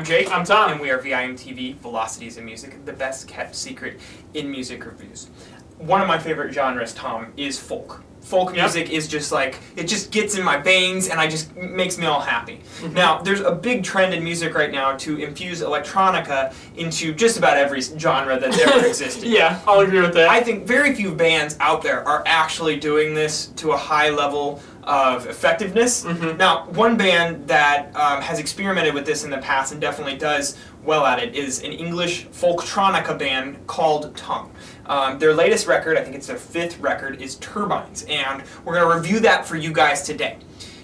Jake. I'm Tom. And we are VIMTV, Velocities in Music, the best kept secret in music reviews. One of my favorite genres, Tom, is folk. Folk music is just like, it just gets in my veins and makes me all happy. Now, there's a big trend in music right now to infuse electronica into just about every genre that's ever existed. Yeah, I'll agree with that. I think very few bands out there are actually doing this to a high level of effectiveness. Now, one band that has experimented with this in the past and definitely does well at it is an English folktronica band called Tunng. Their latest record, I think it's their 5th record, is Turbines, and we're going to review that for you guys today.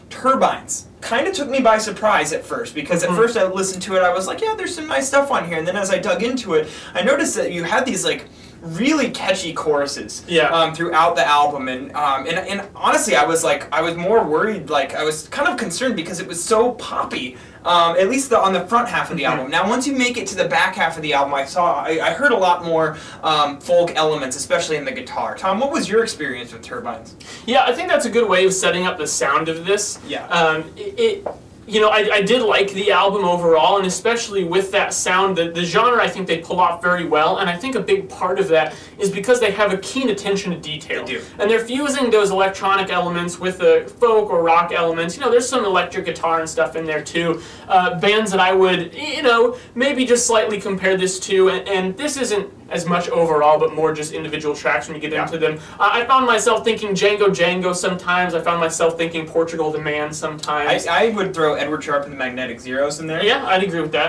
Turbines kind of took me by surprise at first, because at first I listened to it, I was like, yeah, there's some nice stuff on here, and then as I dug into it, I noticed that you had these like really catchy choruses throughout the album, and honestly, I was more worried, like I was kind of concerned because it was so poppy. At least on the front half of the album. Now, once you make it to the back half of the album, I heard a lot more folk elements, especially in the guitar. Tom, what was your experience with Turbines? Yeah, I think that's a good way of setting up the sound of this. Yeah. I did like the album overall, and especially with that sound, the genre I think they pull off very well, and I think a big part of that is because they have a keen attention to detail. They do. And they're fusing those electronic elements with the folk or rock elements. You know, there's some electric guitar and stuff in there too. Bands that I would, maybe just slightly compare this to, and this isn't as much overall, but more just individual tracks when you get into them. I found myself thinking Django sometimes. I found myself thinking Portugal the Man sometimes. I would throw Edward Sharpe and the Magnetic Zeros in there. Yeah, I'd agree with that.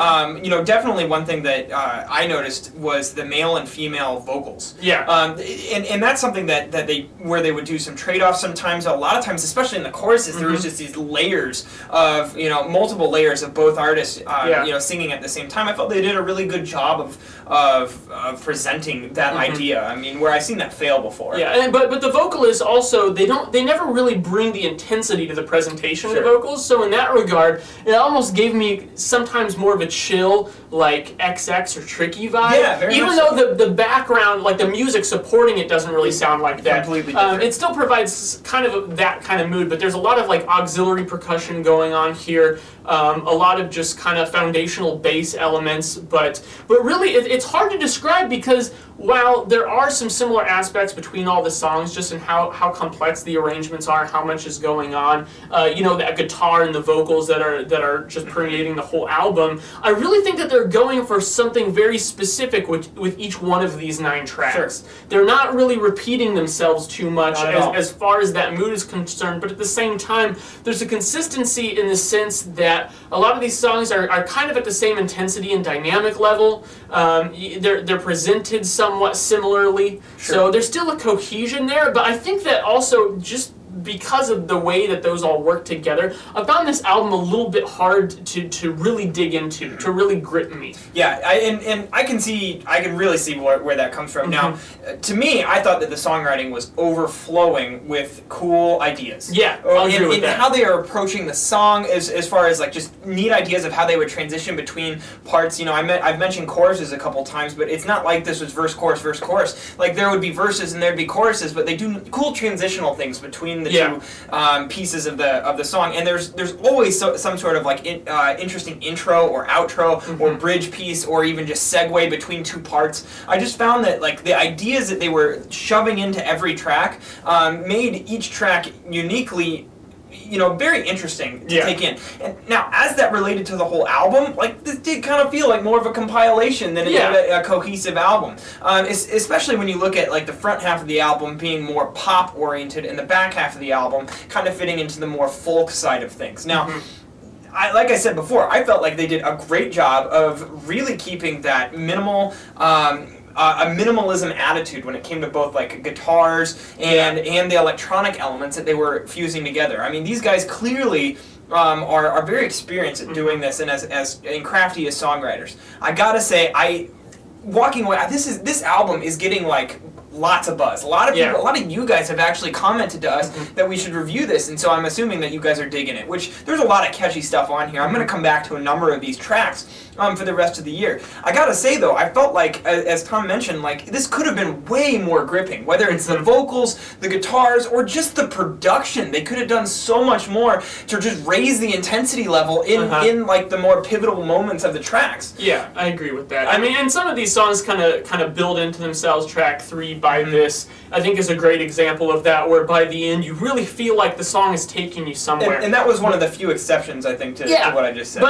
Definitely one thing that I noticed was the male and female vocals. Yeah. And that's something that they would do some trade-offs sometimes. A lot of times, especially in the choruses, there was just these layers of, multiple layers of both artists, singing at the same time. I felt they did a really good job of presenting that idea. I mean, where I've seen that fail before. Yeah, but the vocalists also, they never really bring the intensity to the presentation of the vocals, so in that regard, it almost gave me sometimes more of a chill, like XX or Tricky vibe. Yeah, very Even much though so. the background, like the music supporting it doesn't really sound like that. Completely different. It still provides kind of that kind of mood, but there's a lot of like auxiliary percussion going on here, a lot of just kind of foundational bass elements, but really it's hard to describe because while there are some similar aspects between all the songs, just in how complex the arrangements are, how much is going on, that guitar and the vocals that are just permeating the whole album, I really think that they're going for something very specific with each one of these 9 tracks. They're not really repeating themselves too much as far as that mood is concerned, but at the same time, there's a consistency in the sense that a lot of these songs are kind of at the same intensity and dynamic level. They're presented somewhat similarly, so there's still a cohesion there, but I think that also just because of the way that those all work together, I found this album a little bit hard to really dig into, to really grip me. Yeah, I can really see where that comes from. Now, to me, I thought that the songwriting was overflowing with cool ideas. Yeah, I'll agree with that. How they are approaching the song as far as like just neat ideas of how they would transition between parts. I've mentioned choruses a couple times, but it's not like this was verse, chorus. Like there would be verses and there'd be choruses, but they do cool transitional things between the two pieces of the song, and there's always some sort of like interesting intro or outro or bridge piece or even just segue between 2 parts. I just found that like the ideas that they were shoving into every track made each track uniquely very interesting to take in. And now, as that related to the whole album, like this did kind of feel like more of a compilation than a cohesive album. Especially when you look at like the front half of the album being more pop oriented and the back half of the album kind of fitting into the more folk side of things. Now, like I said before, I felt like they did a great job of really keeping that minimal. A minimalism attitude when it came to both like guitars and the electronic elements that they were fusing together. I mean, these guys clearly are very experienced at doing this and as crafty as songwriters. I gotta say, walking away, this album is getting like lots of buzz. A lot of people, a lot of you guys have actually commented to us that we should review this, and so I'm assuming that you guys are digging it, which there's a lot of catchy stuff on here. I'm going to come back to a number of these tracks, for the rest of the year. I gotta say though, I felt like, as Tom mentioned, like this could have been way more gripping. Whether it's the vocals, the guitars, or just the production, they could have done so much more to just raise the intensity level in like the more pivotal moments of the tracks. Yeah, I agree with that. I mean, and some of these songs kind of build into themselves. Track 3 by this, I think, is a great example of that, where by the end you really feel like the song is taking you somewhere. And that was one of the few exceptions, I think, to what I just said.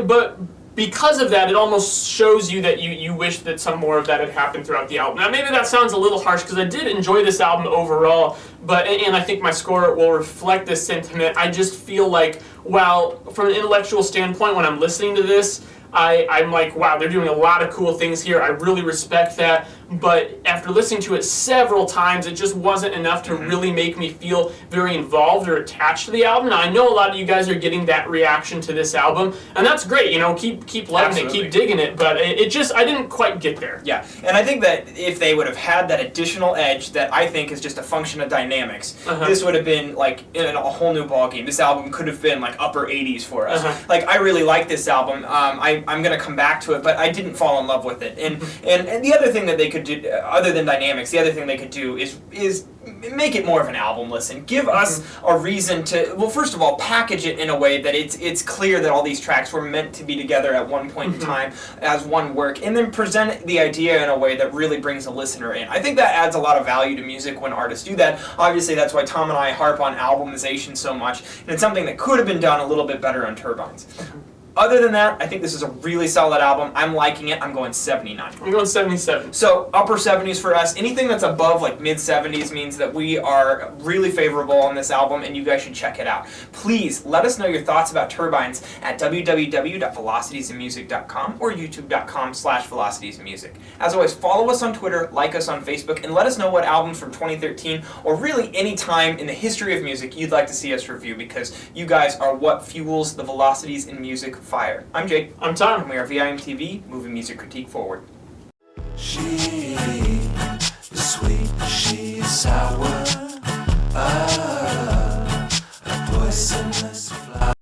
But because of that, it almost shows you that you wish that some more of that had happened throughout the album. Now, maybe that sounds a little harsh, because I did enjoy this album overall, and I think my score will reflect this sentiment. I just feel like, while from an intellectual standpoint, when I'm listening to this, I'm like, wow, they're doing a lot of cool things here. I really respect that. But after listening to it several times, it just wasn't enough to really make me feel very involved or attached to the album. Now, I know a lot of you guys are getting that reaction to this album, and that's great. You know, keep loving it, keep digging it. But it just, I didn't quite get there. Yeah, and I think that if they would have had that additional edge that I think is just a function of dynamics, this would have been like in a whole new ballgame. This album could have been like upper 80s for us. Like, I really like this album. I'm gonna come back to it, but I didn't fall in love with it. And the other thing that they could do, other than dynamics, the other thing they could do is make it more of an album listen. Give us a reason to, well, first of all, package it in a way that it's clear that all these tracks were meant to be together at one point in time as one work, and then present the idea in a way that really brings a listener in. I think that adds a lot of value to music when artists do that. Obviously, that's why Tom and I harp on albumization so much, and it's something that could have been done a little bit better on Turbines. Other than that, I think this is a really solid album. I'm liking it. I'm going 79. I'm going 77. So upper 70s for us. Anything that's above like mid 70s means that we are really favorable on this album, and you guys should check it out. Please let us know your thoughts about Turbines at www.velocitiesandmusic.com or youtube.com/velocitiesmusic. As always, follow us on Twitter, like us on Facebook, and let us know what albums from 2013 or really any time in the history of music you'd like to see us review, because you guys are what fuels the Velocities in Music fire. I'm Jake. I'm Tom. And we are VIMTV, moving music critique forward.